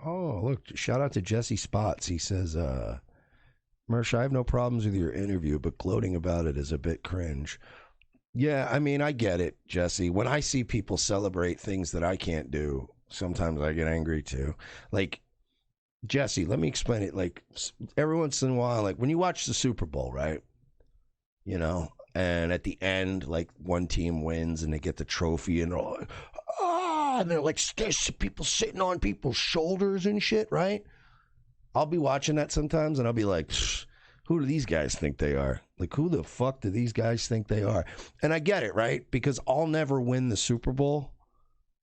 Oh, look, shout out to Jessie Spots. He says, Mersh, I have no problems with your interview, but gloating about it is a bit cringe. Yeah, I mean, I get it, Jesse. When I see people celebrate things that I can't do, sometimes I get angry too. Like, Jesse, let me explain it. Like, every once in a while, like when you watch the Super Bowl, right? You know, and at the end, like one team wins and they get the trophy and they're all like, ah, and they're like, there's people sitting on people's shoulders and shit, right? I'll be watching that sometimes and I'll be like, who do these guys think they are? Like, who the fuck do these guys think they are? And I get it, right? Because I'll never win the Super Bowl.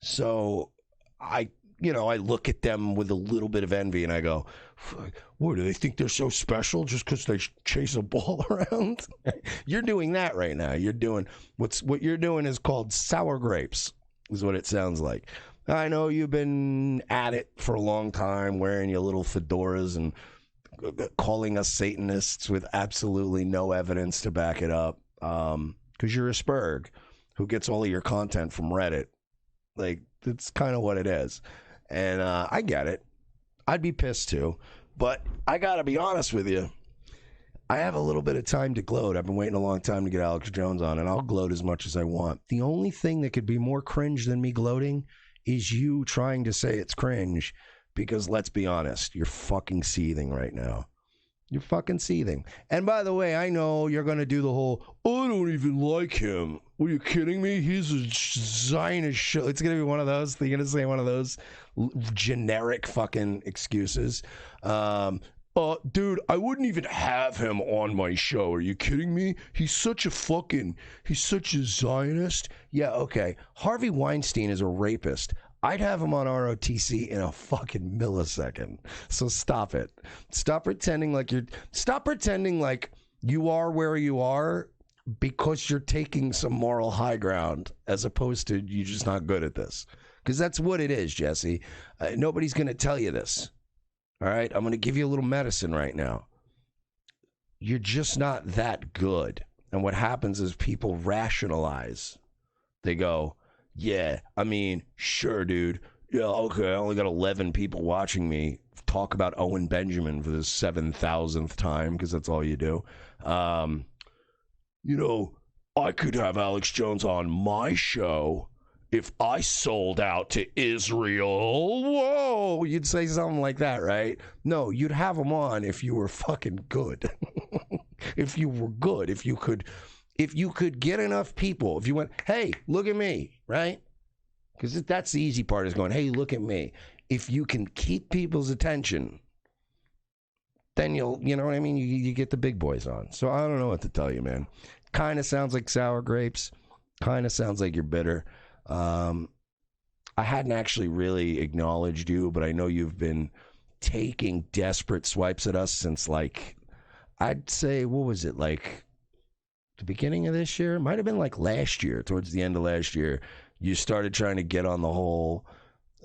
So I look at them with a little bit of envy and I go, what, do they think they're so special just because they chase a ball around? You're doing that right now. You're doing, what you're doing is called sour grapes, is what it sounds like. I know you've been at it for a long time, wearing your little fedoras and calling us Satanists with absolutely no evidence to back it up. Because you're a Spurg who gets all of your content from Reddit. Like, that's kind of what it is. And I get it. I'd be pissed too. But I got to be honest with you. I have a little bit of time to gloat. I've been waiting a long time to get Alex Jones on, and I'll gloat as much as I want. The only thing that could be more cringe than me gloating is you trying to say it's cringe, because let's be honest, you're fucking seething right now. You're fucking seething. And by the way, I know you're going to do the whole, I don't even like him. Are you kidding me? He's a Zionist show. It's going to be one of those. You're going to say one of those generic fucking excuses. Dude, I wouldn't even have him on my show. Are you kidding me? He's such a Zionist. Yeah, okay. Harvey Weinstein is a rapist. I'd have him on ROTC in a fucking millisecond. So stop it. Stop pretending like you are where you are because you're taking some moral high ground, as opposed to you're just not good at this. Because that's what it is, Jesse. Nobody's going to tell you this. All right? I'm going to give you a little medicine right now. You're just not that good. And what happens is people rationalize. They go, yeah, I mean, sure, dude. Yeah, okay, I only got 11 people watching me talk about Owen Benjamin for the 7,000th time, because that's all you do. I could have Alex Jones on my show if I sold out to Israel. Whoa, you'd say something like that, right? No, you'd have him on if you were fucking good. If you were good, if you could get enough people, if you went, hey, look at me, right? Because that's the easy part, is going, hey, look at me. If you can keep people's attention, then you know what I mean? You get the big boys on. So I don't know what to tell you, man. Kind of sounds like sour grapes. Kind of sounds like you're bitter. I hadn't actually really acknowledged you, but I know you've been taking desperate swipes at us since, like, I'd say, what was it, like the beginning of this year? Might have been like last year, towards the end of last year. You started trying to get on the whole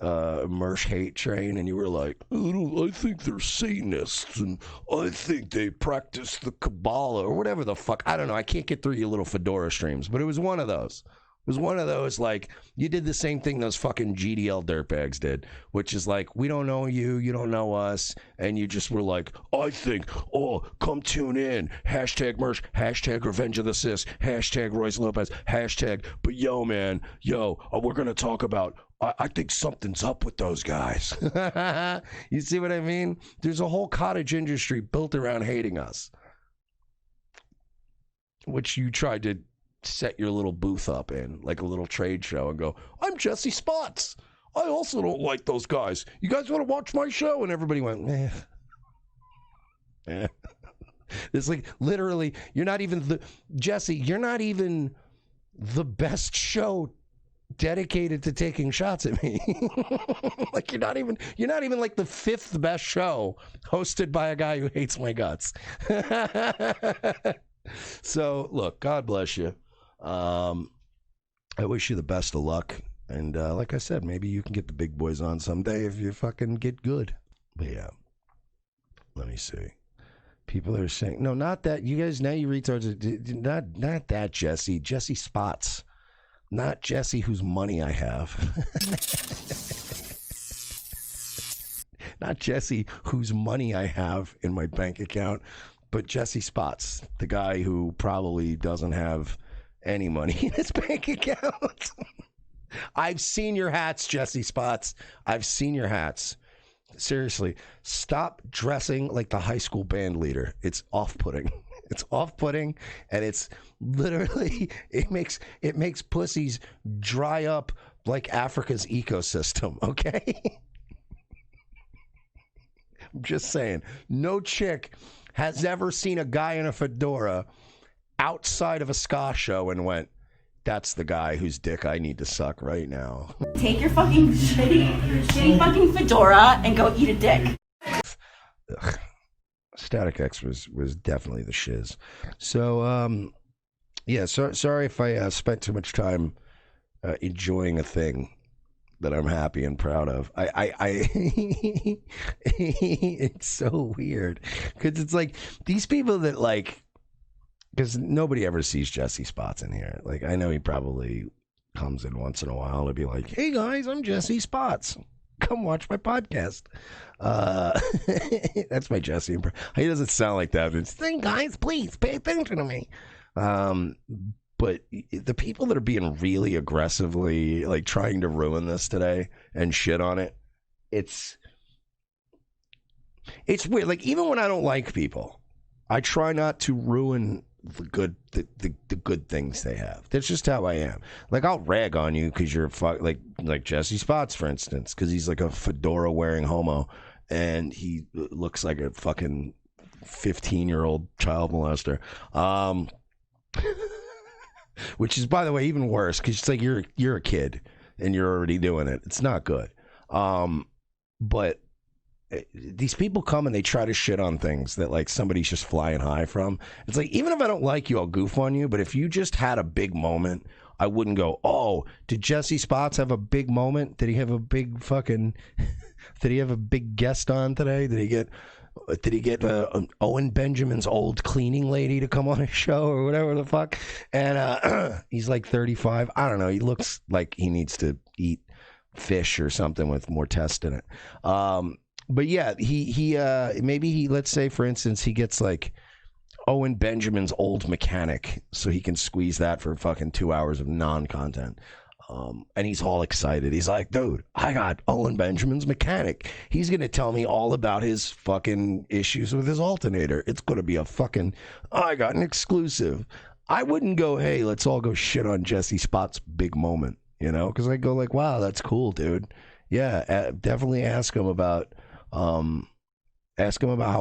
Mersh hate train, and you were like, I think they're Satanists, and I think they practice the Kabbalah, or whatever the fuck. I don't know. I can't get through your little Fedora streams, but it was one of those. It was one of those, like, you did the same thing those fucking GDL dirtbags did, which is like, we don't know you, you don't know us, and you just were like, I think, come tune in, hashtag Mersh, hashtag Revenge of the Sis, hashtag Royce Lopez, hashtag, but yo, man, we're going to talk about, I think something's up with those guys. You see what I mean? There's a whole cottage industry built around hating us, which you tried to set your little booth up in, like a little trade show, and go, I'm Jessie Spots. I also don't like those guys. You guys want to watch my show? And everybody went, eh. It's like, literally, you're not even Jesse, you're not even the best show dedicated to taking shots at me. Like, you're not even like the 5th best show hosted by a guy who hates my guts. So look, God bless you. I wish you the best of luck, and like I said, maybe you can get the big boys on someday if you fucking get good. But yeah, let me see. People are saying, no, not that. You guys, now you retards, not that Jesse Spots, not Jesse whose money I have. not Jesse whose money I have in my bank account, but Jessie Spots, the guy who probably doesn't have any money in his bank account. I've seen your hats, Jessie Spots. I've seen your hats. Seriously, stop dressing like the high school band leader. It's off-putting. It's off-putting, and it's literally it makes pussies dry up like Africa's ecosystem. Okay, I'm just saying. No chick has ever seen a guy in a fedora outside of a ska show and went, "That's the guy whose dick I need to suck right now." Take your fucking shitty fucking fedora and go eat a dick. Ugh. Static X was definitely the shiz. So, yeah, sorry if I spent too much time enjoying a thing that I'm happy and proud of. It's so weird because it's like these people that like, because nobody ever sees Jessie Spots in here. Like, I know he probably comes in once in a while to be like, "Hey guys, I'm Jessie Spots. Come watch my podcast." That's my Jesse. He doesn't sound like that. It's, "Hey guys, please pay attention to me." But the people that are being really aggressively like trying to ruin this today and shit on it, it's weird. Like, even when I don't like people, I try not to ruin the good things they have. That's just how I am. Like, I'll rag on you because you're like Jessie Spots, for instance, because he's like a fedora wearing homo and he looks like a fucking 15-year-old child molester. Which is, by the way, even worse because it's like you're a kid and you're already doing it. It's not good. But these people come and they try to shit on things that like somebody's just flying high from. It's like, even if I don't like you, I'll goof on you. But if you just had a big moment, I wouldn't go, "Oh, did Jessie Spots have a big moment? Did he have a big fucking, did he have a big guest on today? Did he get Owen Benjamin's old cleaning lady to come on his show or whatever the fuck?" And he's like 35. I don't know. He looks like he needs to eat fish or something with more test in it. But yeah, he maybe he, let's say for instance, he gets like Owen Benjamin's old mechanic so he can squeeze that for fucking 2 hours of non-content. And he's all excited. He's like, "Dude, I got Owen Benjamin's mechanic. He's going to tell me all about his fucking issues with his alternator. It's going to be a fucking, I got an exclusive." I wouldn't go, "Hey, let's all go shit on Jessie Spots' big moment," you know? Because I go like, "Wow, that's cool, dude." Yeah, definitely ask him about how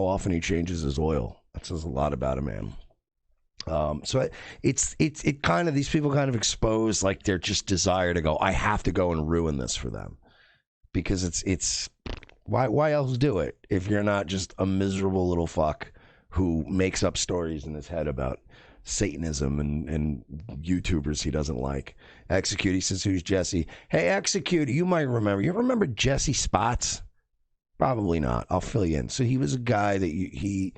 often he changes his oil. That says a lot about a man. So it kind of, these people kind of expose like their just desire to go, "I have to go and ruin this for them," because it's why else do it if you're not just a miserable little fuck who makes up stories in his head about Satanism and YouTubers he doesn't like. Execute, he says, "Who's Jesse?" Hey, Execute, you might remember. You remember Jessie Spots? Probably not. I'll fill you in. So he was a guy that he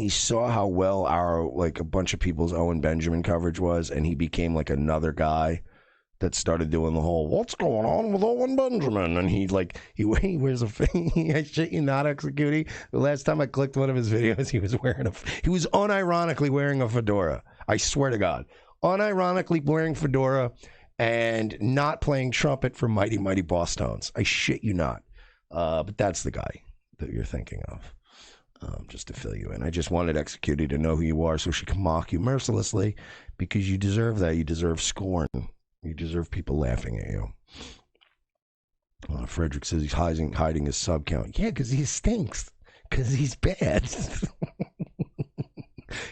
saw how well our, like, a bunch of people's Owen Benjamin coverage was, and he became like another guy that started doing the whole, "What's going on with Owen Benjamin?" And he wears a, I shit you not, Executing. The last time I clicked one of his videos, he was unironically wearing a fedora. I swear to God. Unironically wearing fedora and not playing trumpet for Mighty Mighty Boss Tones. I shit you not. But that's the guy that you're thinking of. Just to fill you in. I just wanted Executed to know who you are so she can mock you mercilessly, because you deserve that. You deserve scorn. You deserve people laughing at you. Frederick says he's hiding his sub count. Yeah, because he stinks. Because he's bad.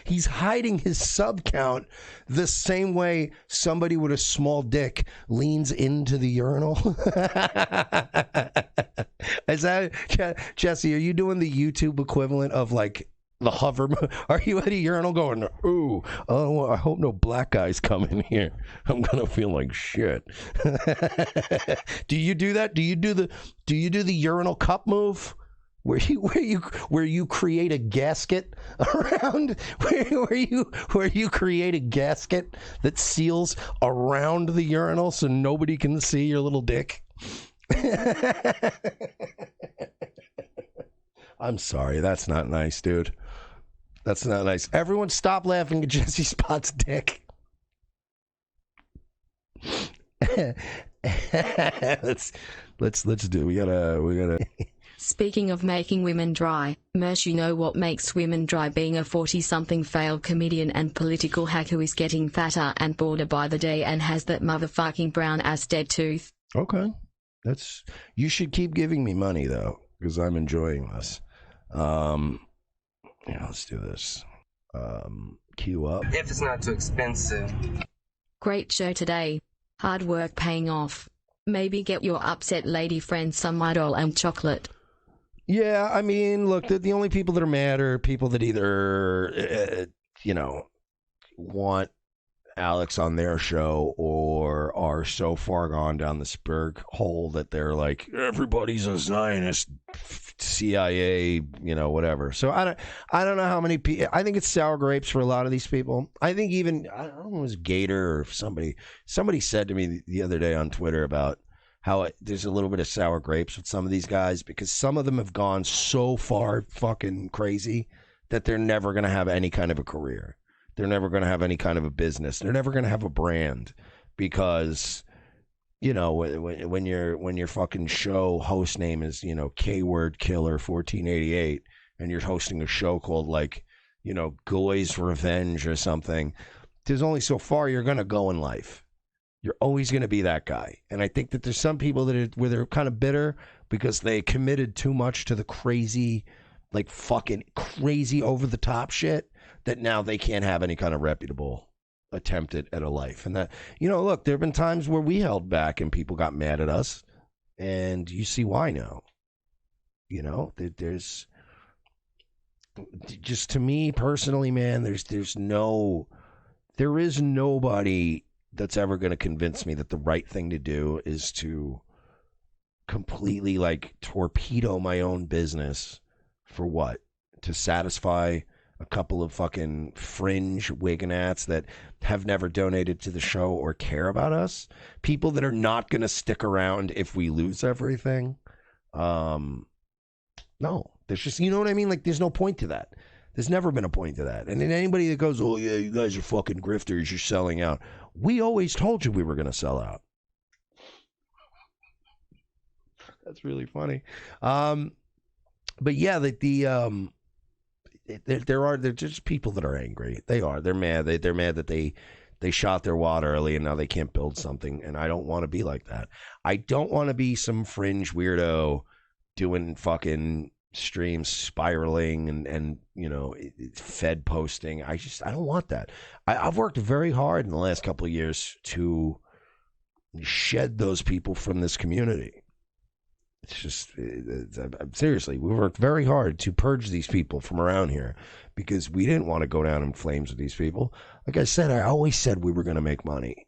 He's hiding his sub count the same way somebody with a small dick leans into the urinal. Is that, Jesse, are you doing the YouTube equivalent of like the hover? Are you at a urinal going, "Ooh, oh, I hope no black guys come in here. I'm gonna feel like shit." Do you do that? Do you do the urinal cup move? Where you create a gasket around, where you create a gasket that seals around the urinal so nobody can see your little dick. I'm sorry. That's not nice, dude. That's not nice. Everyone stop laughing at Jessie Spots' dick. let's do. We gotta. Speaking of making women dry, Mersh, you know what makes women dry? Being a 40-something failed comedian and political hack who is getting fatter and broader by the day and has that motherfucking brown-ass dead tooth. Okay. You should keep giving me money, though, because I'm enjoying this. Yeah, let's do this. Queue up. If it's not too expensive. Great show today. Hard work paying off. Maybe get your upset lady friend some Idol and chocolate. Yeah, I mean, look, the only people that are mad are people that either, want Alex on their show or are so far gone down the Spurg hole that they're like, everybody's a Zionist, CIA, whatever. So I don't know how many people. I think it's sour grapes for a lot of these people. I think even, I don't know, it was Gator or somebody said to me the other day on Twitter about how there's a little bit of sour grapes with some of these guys because some of them have gone so far fucking crazy that they're never going to have any kind of a career. They're never going to have any kind of a business. They're never going to have a brand because, when your fucking show host name is, K-Word Killer 1488 and you're hosting a show called Goy's Revenge or something, there's only so far you're going to go in life. You're always going to be that guy. And I think that there's some people where they're kind of bitter because they committed too much to the crazy, fucking crazy over the top shit that now they can't have any kind of reputable attempt at a life. And that, look, there have been times where we held back and people got mad at us and you see why now. There's just, to me personally, man, there is nobody that's ever going to convince me that the right thing to do is to completely torpedo my own business for what? To satisfy a couple of fucking fringe Wiganats that have never donated to the show or care about us. People that are not going to stick around if we lose everything. No, there's just, you know what I mean? There's no point to that. There's never been a point to that. And then anybody that goes, oh yeah, you guys are fucking grifters, you're selling out. We always told you we were going to sell out. That's really funny. But yeah, they're just people that are angry. They are. They're mad. They're mad that they shot their wad early and now they can't build something. And I don't want to be like that. I don't want to be some fringe weirdo doing fucking streams spiraling and Fed posting. I don't want that. I've worked very hard in the last couple of years to shed those people from this community. It's just, seriously, we worked very hard to purge these people from around here because we didn't want to go down in flames with these people. Like I said, I always said we were going to make money.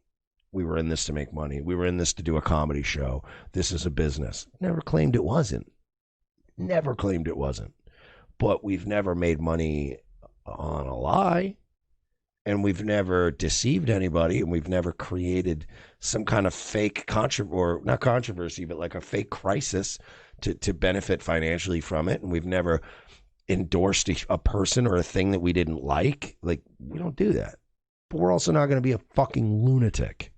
We were in this to make money. We were in this to do a comedy show. This is a business. Never claimed it wasn't. Never claimed it wasn't. But we've never made money on a lie. And we've never deceived anybody, and we've never created some kind of fake not controversy, but a fake crisis to benefit financially from it. And we've never endorsed a person or a thing that we didn't like. We don't do that. But we're also not going to be a fucking lunatic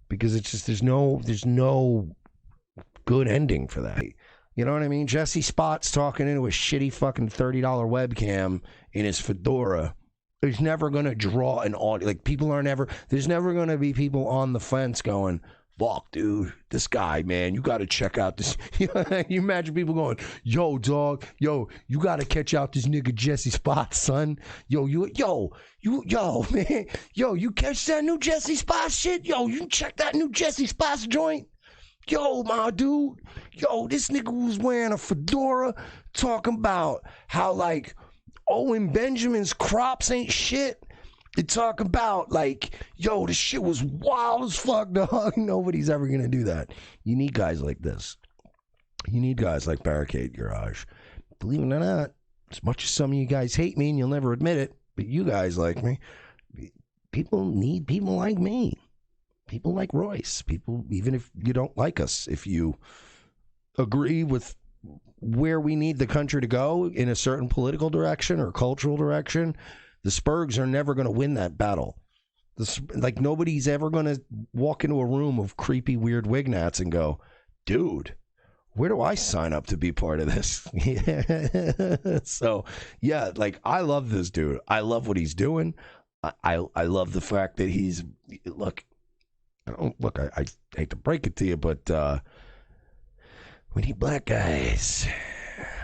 because it's just there's no good ending for that. You know what I mean? Jessie Spots talking into a shitty fucking $30 webcam in his fedora. There's never going to draw an audience. There's never going to be people on the fence going, fuck, dude, this guy, man, you got to check out this. You imagine people going, yo, dog, yo, you got to catch out this nigga Jessie Spots, son. Yo, man, yo, you catch that new Jessie Spots shit? Yo, you check that new Jessie Spots joint? Yo, my dude, yo, this nigga was wearing a fedora talking about how, Owen Benjamin's crops ain't shit. They talk about yo, this shit was wild as fuck, dog. Nobody's ever gonna do that. You need guys like this. You need guys like Barricade Garage. Believe it or not, as much as some of you guys hate me and you'll never admit it, but you guys like me. People need people like me. People like Royce. People, even if you don't like us, if you agree with where we need the country to go in a certain political direction or cultural direction, the Spurgs are never going to win that battle. Like, nobody's ever going to walk into a room of creepy, weird Wignats and go, dude, where do I sign up to be part of this? So, yeah, like, I love this dude. I love what he's doing. I love the fact that he's, I hate to break it to you, but we need black guys.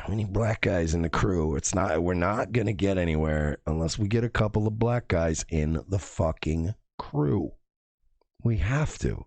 We need black guys in the crew. We're not going to get anywhere unless we get a couple of black guys in the fucking crew. We have to.